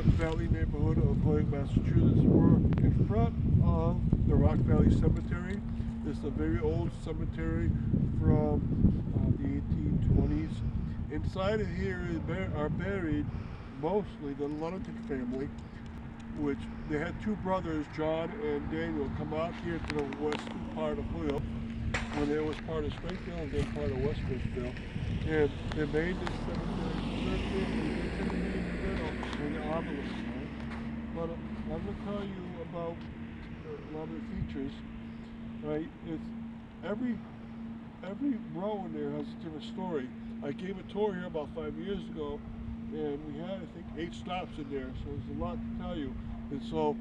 Rock Valley neighborhood of Holyoke, Massachusetts. We're in front of the Rock Valley Cemetery. It's a very old cemetery from the 1820s. Inside of here are buried mostly the Ludington family, which they had two brothers, John and Daniel, come out here to the western part of Holyoke when it was part of Springfield and then part of West Springfield. And they made this cemetery circle and they tend to be in the middle in the obelisk. Right? But I'm going to tell you about a lot of the features. Right? It's every row in there has a different story. I gave a tour here about 5 years ago, and we had, I think, 8 stops in there, so there's a lot to tell you. And so,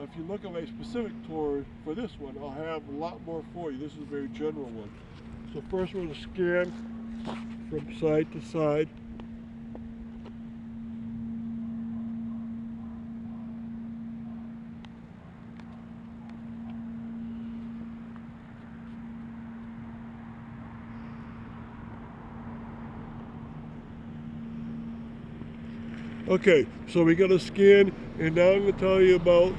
if you look at my specific tour for this one, I'll have a lot more for you. This is a very general one. So first we're going to scan from side to side. Okay, so we got a scan, and now I'm going to tell you about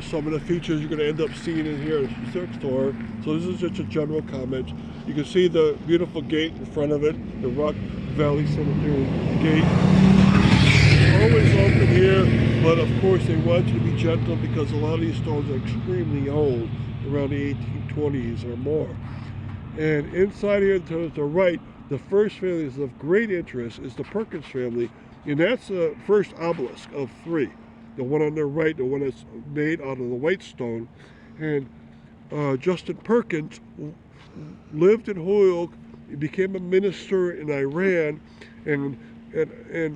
some of the features you're going to end up seeing in here in a specific store. So this is just a general comment. You can see the beautiful gate in front of it, the Rock Valley Cemetery gate. Always open here, but of course they want you to be gentle because a lot of these stones are extremely old, around the 1820s or more. And inside here to the right, the first family is of great interest is the Perkins family. And that's the first obelisk of 3. The one on the right, the one that's made out of the white stone. And Justin Perkins lived in Holyoke. He became a minister in Iran and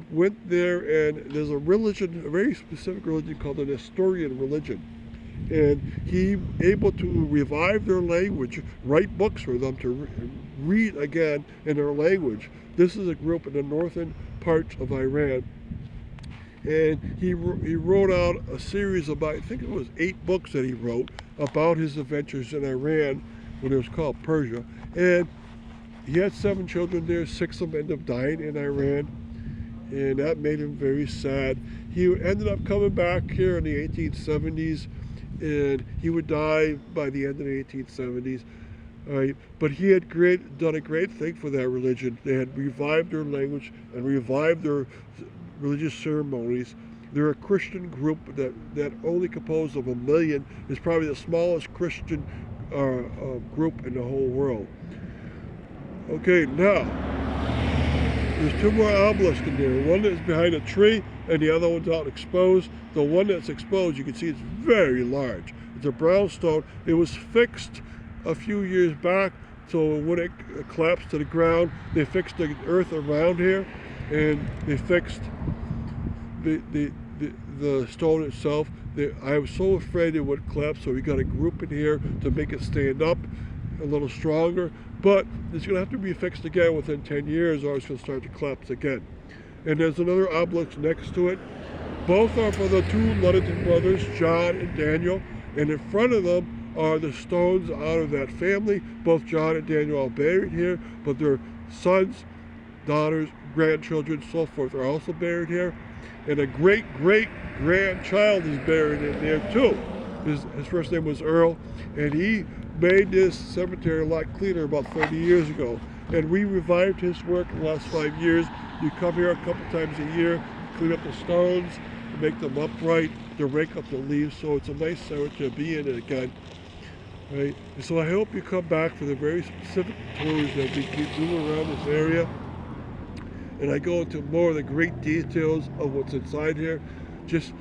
went there. And there's a religion, a very specific religion called the Nestorian religion. And he able to revive their language, write books for them to read again in their language. This is a group in the northern parts of Iran, and he wrote out a series about, I think it was 8 books that he wrote about his adventures in Iran when it was called Persia. And he had 7 children there. 6 of them ended up dying in Iran, and that made him very sad. He ended up coming back here in the 1870s, and he would die by the end of the 1870s. But he had done a great thing for that religion. They had revived their language and revived their religious ceremonies. They're a Christian group that only composed of 1 million. Is probably the smallest Christian group in the whole world. Okay, now there's 2 more obelisks in there. One that's behind a tree and the other one's out exposed. The one that's exposed, you can see it's very large. It's a brownstone. It was fixed a few years back, so when it collapsed to the ground, they fixed the earth around here, and they fixed the stone itself. I was so afraid it would collapse, so we got a group in here to make it stand up a little stronger, but it's going to have to be fixed again within 10 years or it's going to start to collapse again. And there's another obelisk next to it. Both are for the 2 Ludington brothers, John and Daniel, and in front of them are the stones out of that family. Both John and Daniel are buried here, but their sons, daughters, grandchildren, so forth are also buried here. And a great-great-grandchild is buried in there too. His first name was Earl, and he made this cemetery a lot cleaner about 30 years ago. And we revived his work in the last 5 years. You come here a couple times a year, clean up the stones, make them upright, to rake up the leaves, so it's a nice cemetery to be in it again. Right? And so I hope you come back for the very specific tours that we keep doing around this area. And I go into more of the great details of what's inside here. Just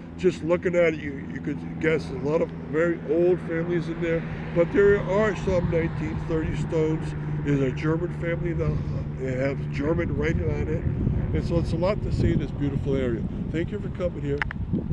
looking at it, you could guess a lot of very old families in there, but there are some 1930 stones. There's a German family that have German writing on it. And so it's a lot to see in this beautiful area. Thank you for coming here.